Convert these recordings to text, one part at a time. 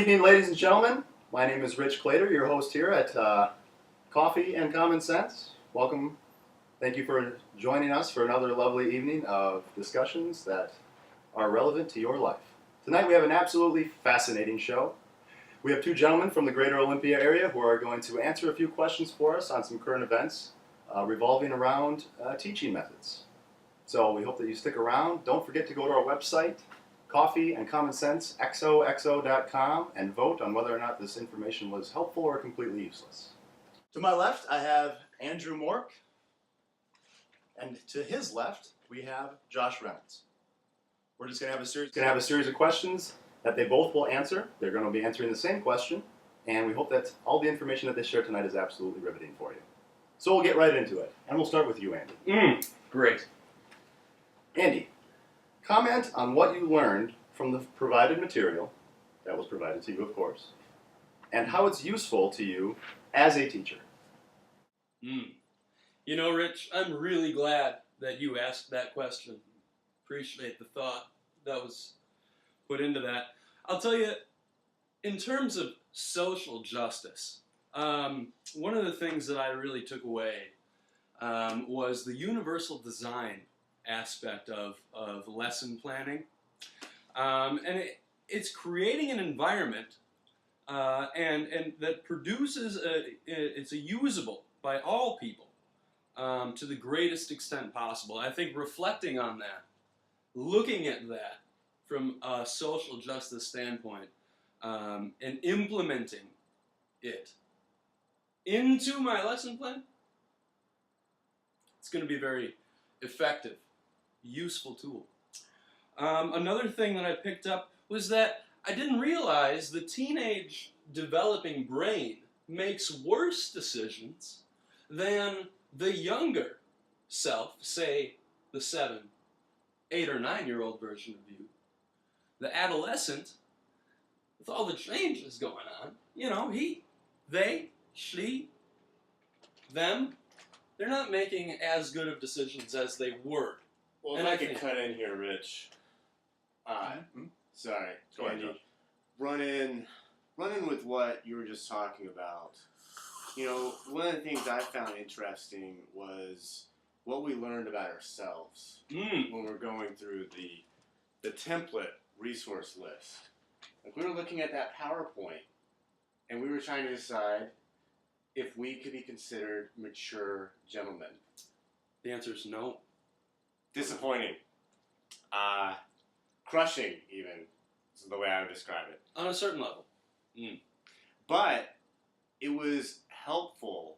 evening, ladies and gentlemen. My name is Rich Clater, your host here at Coffee and Common Sense. Welcome. Thank you for joining us for another lovely evening of discussions that are relevant to your life. Tonight we have an absolutely fascinating show. We have two gentlemen from the greater Olympia area who are going to answer a few questions for us on some current events revolving around teaching methods. So we hope that you stick around. Don't forget to go to our website, Coffee and Common Sense, xoxo.com, and vote on whether or not this information was helpful or completely useless. To my left, I have Andrew Mork, and to his left, we have Josh Reynolds. We're just going to have a series of questions that they both will answer. They're going to be answering the same question, and we hope that all the information that they share tonight is absolutely riveting for you. So we'll get right into it, and we'll start with you, Andy. Great. Andy, comment on what you learned from the provided material, that was provided to you, of course, and how it's useful to you as a teacher. You know, Rich, I'm really glad that you asked that question. Appreciate the thought that was put into that. I'll tell you, in terms of social justice, one of the things that I really took away was the universal design aspect of lesson planning. And it's creating an environment and that produces, it's a usable by all people to the greatest extent possible. I think reflecting on that, looking at that from a social justice standpoint, and implementing it into my lesson plan, it's going to be a very effective, useful tool. Another thing that I picked up was that I didn't realize the teenage developing brain makes worse decisions than the younger self, say the 7, 8, or 9-year-old version of you. The adolescent, with all the changes going on, you know, he, they, she, them, they're not making as good of decisions as they were. Well, if I could cut in here, Rich. Sorry, Go ahead, Andy. Josh. Run in with what you were just talking about. You know, one of the things I found interesting was what we learned about ourselves when we're going through the template resource list. Like, we were looking at that PowerPoint, and we were trying to decide if we could be considered mature gentlemen. The answer is no. Disappointing. Crushing, even, is the way I would describe it. On a certain level. But it was helpful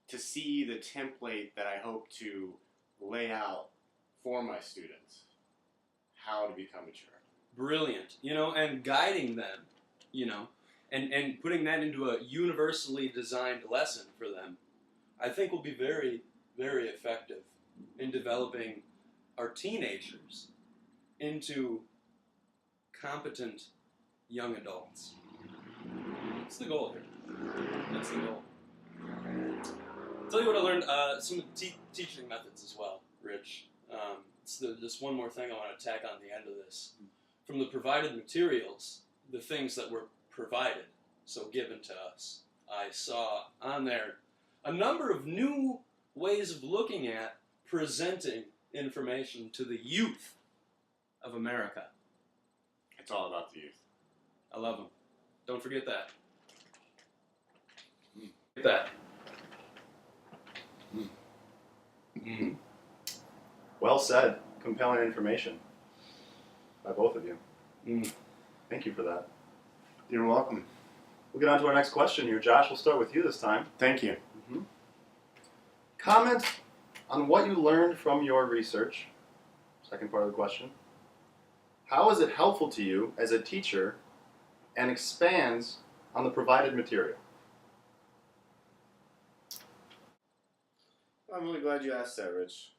to see the template that I hope to lay out for my students, how to become mature. Brilliant. You know, and guiding them, you know, and putting that into a universally designed lesson for them, I think will be very, very effective in developing our teenagers into competent young adults. That's the goal here. That's the goal. I'll tell you what I learned, some teaching methods as well, Rich. It's just one more thing I want to tack on the end of this. From the provided materials, the things that were provided, so given to us, I saw on there a number of new ways of looking at presenting information to the youth of America. It's all about the youth. I love them. Don't forget that. Get that. Well said. Compelling information by both of you. Thank you for that. You're welcome. We'll get on to our next question here. Josh, we'll start with you this time. Thank you. Comment on what you learned from your research. Second part of the question. How is it helpful to you as a teacher and expands on the provided material? I'm really glad you asked that, Rich.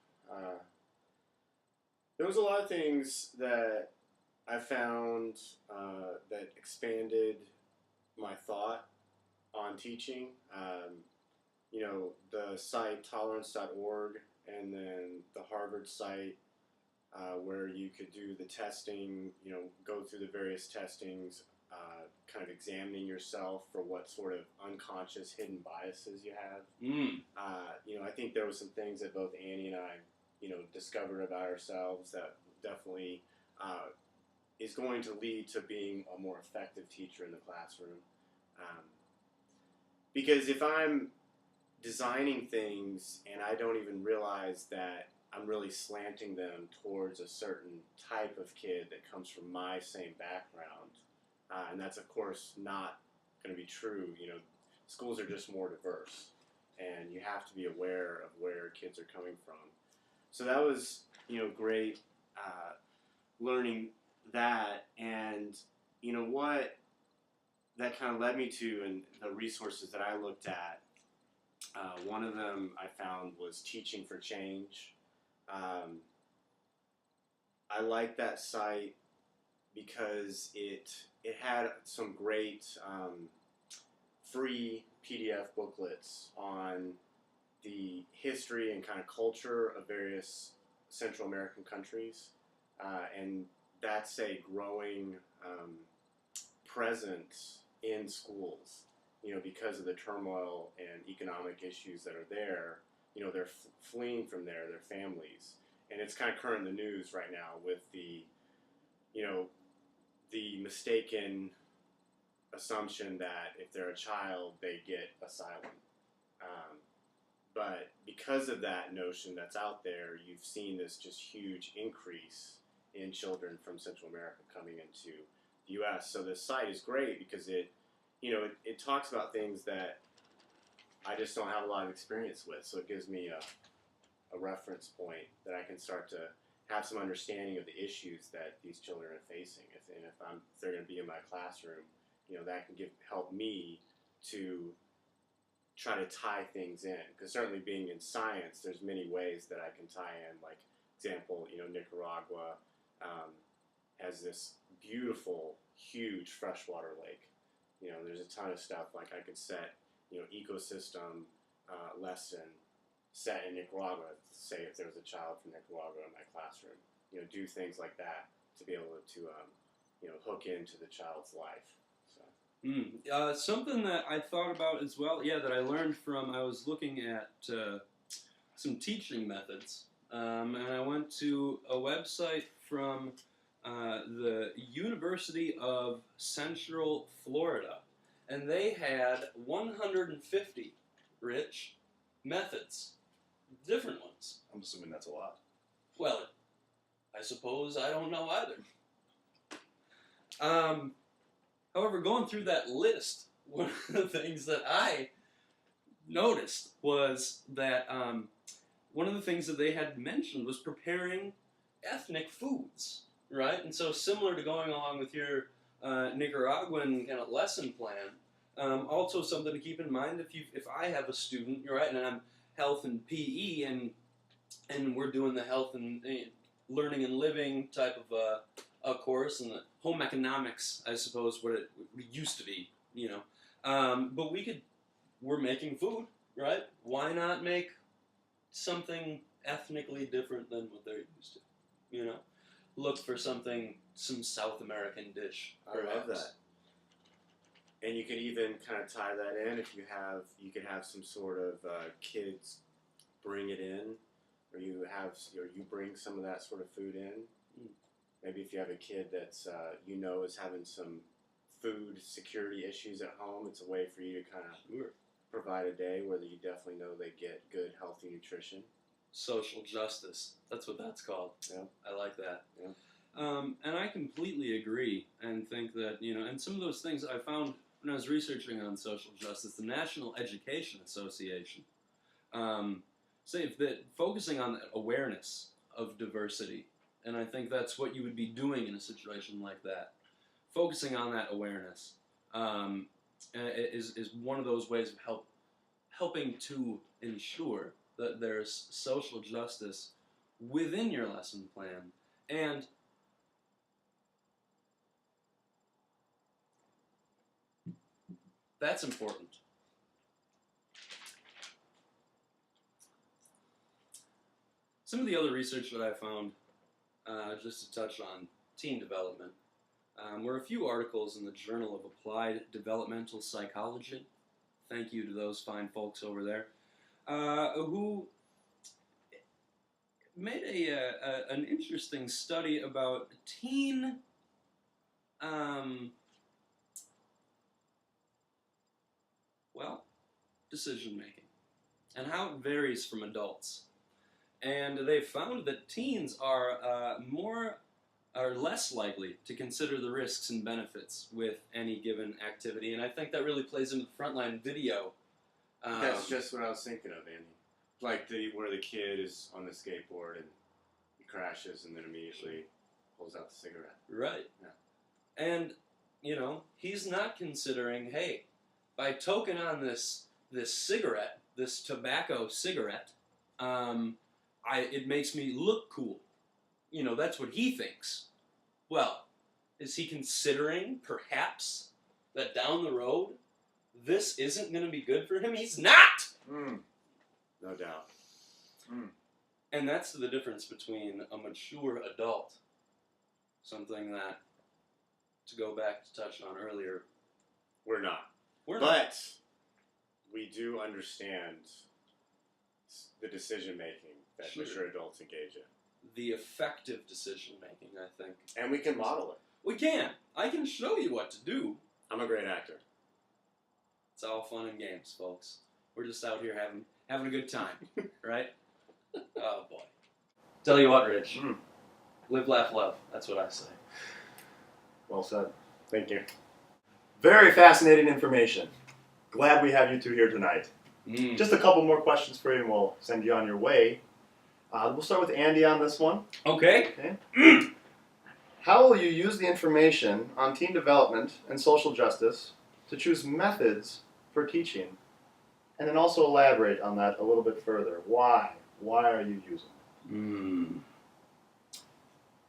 There was a lot of things that I found that expanded my thought on teaching. You know, the site tolerance.org and then the Harvard site where you could do the testing, you know, go through the various testings kind of examining yourself for what sort of unconscious hidden biases you have. I think there were some things that both Annie and I, discovered about ourselves that definitely is going to lead to being a more effective teacher in the classroom. Because if I'm designing things and I don't even realize that I'm really slanting them towards a certain type of kid that comes from my same background, and that's of course not going to be true. Schools are just more diverse, and you have to be aware of where kids are coming from. So that was great learning that, and what that kind of led me to, and the resources that I looked at. One of them I found was Teaching for Change. I liked that site because it had some great free PDF booklets on the history and kind of culture of various Central American countries, and that's a growing presence in schools. Because of the turmoil and economic issues that are there, they're fleeing from their families. And it's kind of current in the news right now with the mistaken assumption that if they're a child, they get asylum. But because of that notion that's out there, you've seen this just huge increase in children from Central America coming into the U.S. So this site is great because it talks about things that I just don't have a lot of experience with. So it gives me a reference point that I can start to have some understanding of the issues that these children are facing. If they're going to be in my classroom, that can help me to try to tie things in. Because certainly being in science, there's many ways that I can tie in. Like, example, Nicaragua has this beautiful, huge freshwater lake. There's a ton of stuff. Like, I could set, ecosystem lesson set in Nicaragua, say if there was a child from Nicaragua in my classroom. Do things like that to be able to, hook into the child's life. So. Something that I thought about as well, that I learned from, I was looking at some teaching methods, and I went to a website from the University of Central Florida, and they had 150 rich methods, different ones. I'm assuming that's a lot. Well, I suppose I don't know either. However, going through that list, one of the things that I noticed was that one of the things that they had mentioned was preparing ethnic foods, right? And so similar to going along with your Nicaraguan kind of lesson plan, also something to keep in mind if I have a student, right, and I'm health and PE, and we're doing the health and learning and living type of a course, and the home economics, I suppose, what it used to be, but we're making food, right? Why not make something ethnically different than what they're used to, Look for some South American dish. I love that. And you could even kind of tie that in if you could have some sort of kids bring it in, or you bring some of that sort of food in. Maybe if you have a kid that's is having some food security issues at home, it's a way for you to kind of provide a day where you definitely know they get good, healthy nutrition. Social justice. That's what that's called. Yeah. I like that. Yeah. And I completely agree and think that, and some of those things I found when I was researching on social justice, the National Education Association, say that focusing on that awareness of diversity, and I think that's what you would be doing in a situation like that. Focusing on that awareness is one of those ways of helping to ensure that there's social justice within your lesson plan. And that's important. Some of the other research that I found, just to touch on teen development, were a few articles in the Journal of Applied Developmental Psychology. Thank you to those fine folks over there, who made an interesting study about teen decision making and how it varies from adults. And they found that teens are less likely to consider the risks and benefits with any given activity, and I think that really plays into the frontline video. That's just what I was thinking of, Andy. Like where the kid is on the skateboard and he crashes and then immediately pulls out the cigarette. Right. Yeah. And, you know, he's not considering, hey, by toking on this cigarette, this tobacco cigarette, it makes me look cool. You know, that's what he thinks. Well, is he considering, perhaps, that down the road, this isn't going to be good for him? He's not! No doubt. And that's the difference between a mature adult, something that, to go back to touch on earlier, We're not. not. But we do understand the decision making that Sure. mature adults engage in. The effective decision making, I think. And we can model it. We can. I can show you what to do. I'm a great actor. It's all fun and games, folks. We're just out here having a good time, right? Oh boy. Tell you what, Rich. Live, laugh, love. That's what I say. Well said. Thank you. Very fascinating information. Glad we have you two here tonight. Mm. Just a couple more questions for you and we'll send you on your way. We'll start with Andy on this one. Okay. How will you use the information on teen development and social justice to choose methods for teaching? And then also elaborate on that a little bit further. Why? Why are you using it?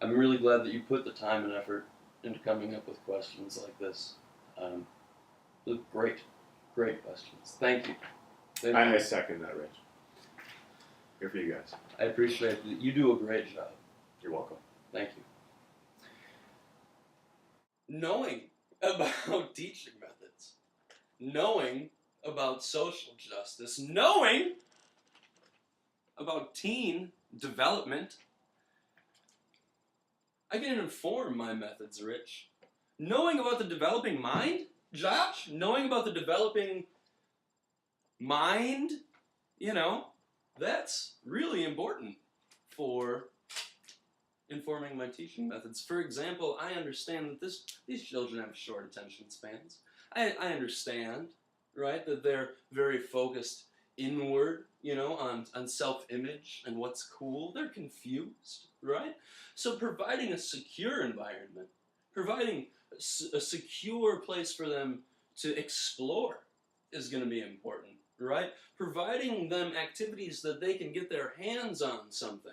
I'm really glad that you put the time and effort into coming up with questions like this. They're great questions. Thank you. I second that, Rich. Here for you guys. I appreciate that. You do a great job. You're welcome. Thank you. Knowing about teaching methods, knowing about social justice, knowing about teen development, I can inform my methods, Rich. Knowing about the developing mind, Josh, knowing about the developing mind, you know, that's really important for informing my teaching methods. For example, I understand that these children have short attention spans. I understand, right, that they're very focused inward, you know, on self-image and what's cool. They're confused, right? So providing a secure environment, providing a secure place for them to explore is going to be important, right? Providing them activities that they can get their hands on something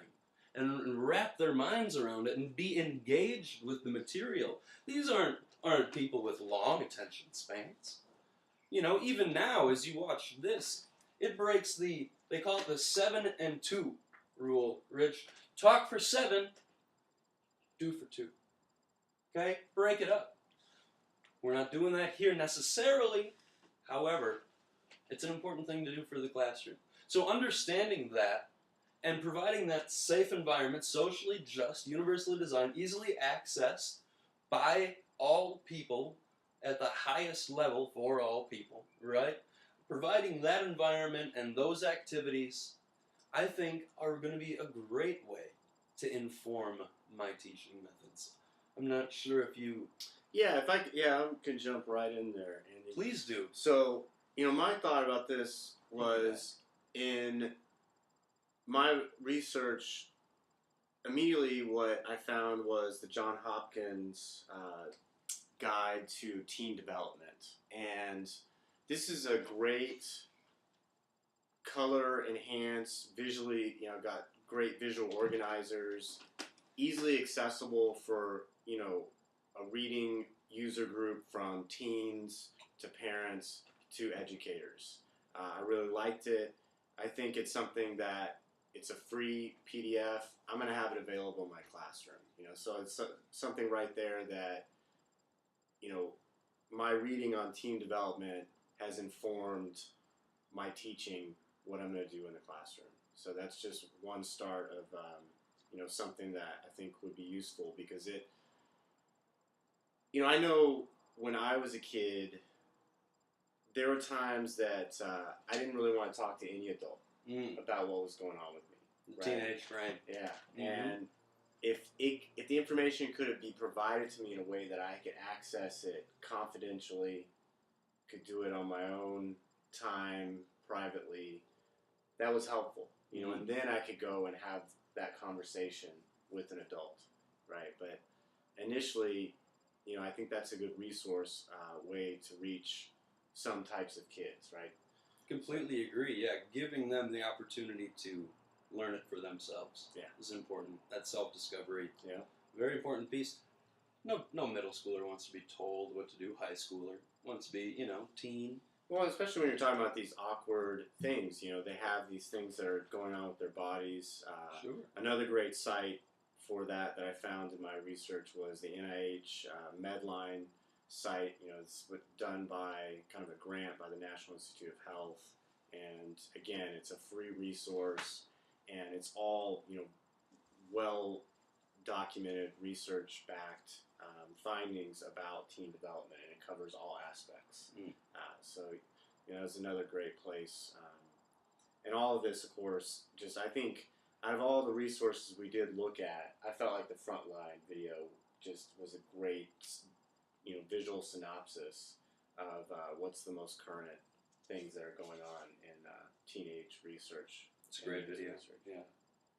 and wrap their minds around it and be engaged with the material. These aren't people with long attention spans. You know, even now as you watch this, it breaks they call it the 7 and 2 rule, Rich. Talk for 7, do for 2. Okay? Break it up. We're not doing that here necessarily. However, it's an important thing to do for the classroom. So understanding that and providing that safe environment, socially just, universally designed, easily accessed by all people at the highest level for all people, right? Providing that environment and those activities, I think, are going to be a great way to inform my teaching methods. I'm not sure if you... Yeah, I can jump right in there, Andy. Please do. So, you know, my thought about this was in my research, immediately what I found was the John Hopkins Guide to Teen Development. And this is a great color enhanced, visually, you know, got great visual organizers, easily accessible for, you know, a reading user group from teens to parents to educators. I really liked it. I think it's something that it's a free PDF. I'm going to have it available in my classroom. You know, so it's something right there that you know, my reading on team development has informed my teaching what I'm going to do in the classroom. So that's just one start of, something that I think would be useful because I know when I was a kid, there were times that I didn't really want to talk to any adult about what was going on with me. The teenage brain. Yeah, Mm-hmm. and if the information could be provided to me in a way that I could access it confidentially, could do it on my own time, privately, that was helpful. And then I could go and have that conversation with an adult, right? But initially, I think that's a good resource way to reach some types of kids, right? Completely agree. Yeah, giving them the opportunity to learn it for themselves is important. That self-discovery, very important piece. No middle schooler wants to be told what to do. High schooler wants to be, teen. Well, especially when you're talking about these awkward things, they have these things that are going on with their bodies. Sure. Another great site for that I found in my research was the NIH Medline site. It's done by kind of a grant by the National Institute of Health. And again, it's a free resource, and it's all, well documented, research-backed findings about teen development, and it covers all aspects. So, it's another great place. And all of this, of course, I think out of all the resources we did look at, I felt like the Frontline video just was a great, visual synopsis of what's the most current things that are going on in teenage research. It's a great video. Research. Yeah,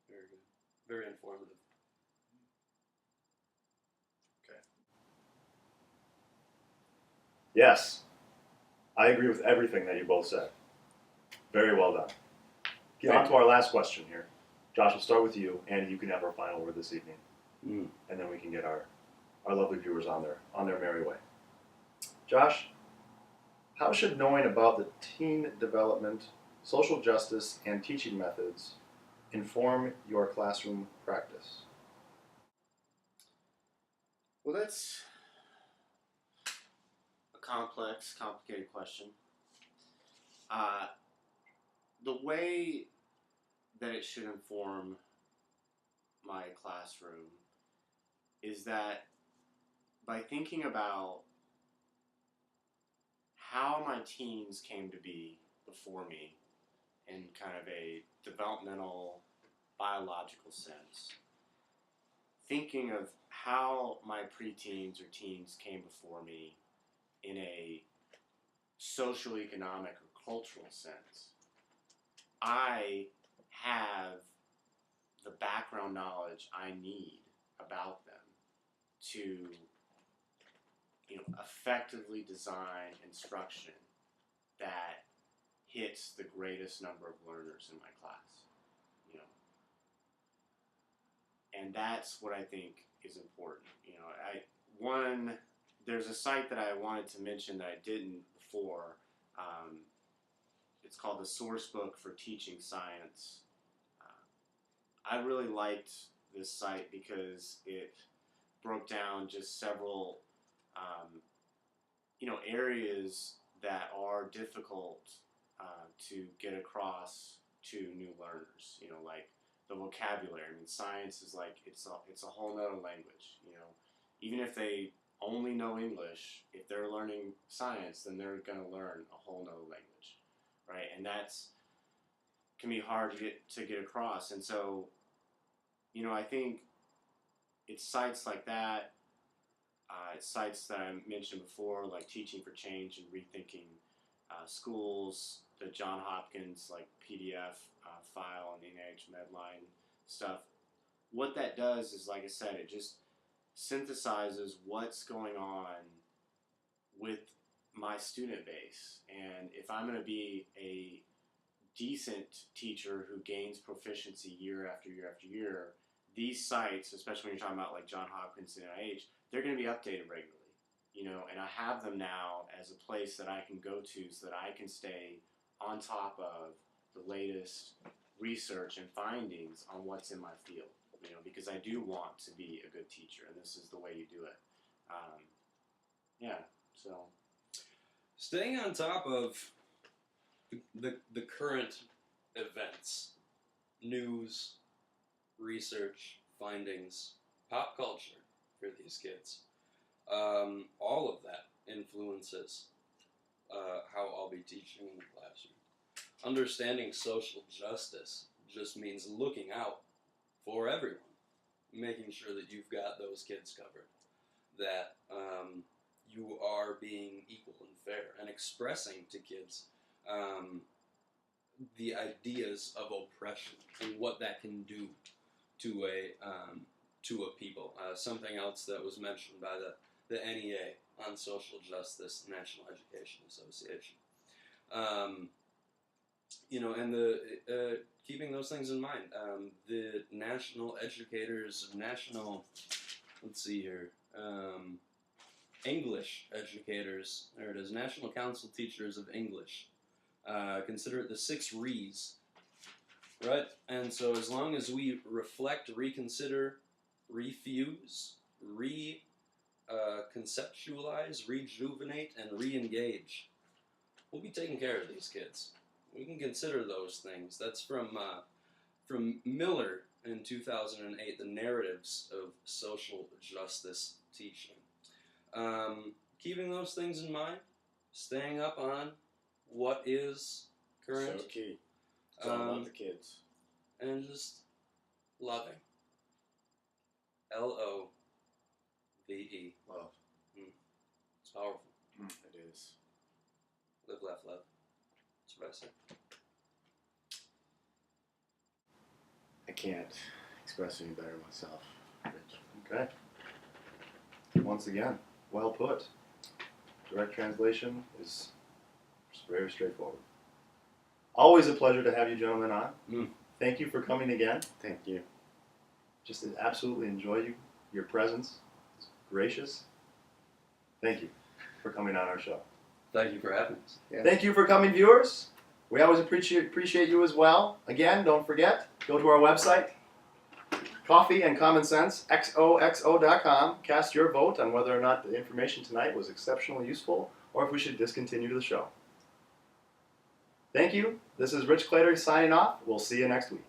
very good. Very informative. Yes, I agree with everything that you both said. Very well done. Get on to our last question here. Josh, we'll start with you. Andy, you can have our final word this evening. And then we can get our lovely viewers on their merry way. Josh, how should knowing about the teen development, social justice, and teaching methods inform your classroom practice? Well, that's a complex, complicated question. The way that it should inform my classroom is that by thinking about how my teens came to be before me in kind of a developmental, biological sense, thinking of how my preteens or teens came before me in a social, economic, or cultural sense, I have the background knowledge I need about them to, effectively design instruction that hits the greatest number of learners in my class. And that's what I think is important. There's a site that I wanted to mention that I didn't before. It's called the Sourcebook for Teaching Science. I really liked this site because it broke down just several, areas that are difficult to get across to new learners. Like the vocabulary. I mean, science is like it's a whole nother language. Even if they only know English, if they're learning science, then they're going to learn a whole nother language, right? And that's can be hard to get across. And so, I think it's sites like that. It's sites that I mentioned before, like Teaching for Change and Rethinking Schools, the John Hopkins PDF file and the NIH Medline stuff. What that does is, like I said, it just synthesizes what's going on with my student base. And if I'm going to be a decent teacher who gains proficiency year after year after year, these sites, especially when you're talking about like John Hopkins and NIH, they're going to be updated regularly. And I have them now as a place that I can go to so that I can stay on top of the latest research and findings on what's in my field, because I do want to be a good teacher, and this is the way you do it. yeah, so Staying on top of the current events, news, research, findings, pop culture for these kids, all of that influences how I'll be teaching in the classroom. Understanding social justice just means looking out for everyone, making sure that you've got those kids covered, that you are being equal and fair, and expressing to kids the ideas of oppression and what that can do to a people. Something else that was mentioned by the NEA on Social Justice, National Education Association. And the keeping those things in mind. The national educators, let's see here, English educators, there it is, National Council Teachers of English, consider it the 6 Re's, right? And so as long as we reflect, reconsider, refuse, conceptualize, rejuvenate, and re-engage, we'll be taking care of these kids. We can consider those things. That's from Miller in 2008, The Narratives of Social Justice Teaching. Keeping those things in mind, staying up on what is current. so key. It's all about the kids. And just loving. Love. Love. It's powerful. It is. Live, laugh, love. That's what I say. I can't express any better myself, Rich. Okay. Once again, well put. Direct translation is very straightforward. Always a pleasure to have you gentlemen on. Thank you for coming again. Thank you. Just absolutely enjoy your presence. It's gracious. Thank you for coming on our show. Thank you for having us. Yeah. Thank you for coming, viewers. We always appreciate you as well. Again, don't forget, go to our website, Coffee and Common Sense, xoxo.com. Cast your vote on whether or not the information tonight was exceptionally useful or if we should discontinue the show. Thank you. This is Rich Clater signing off. We'll see you next week.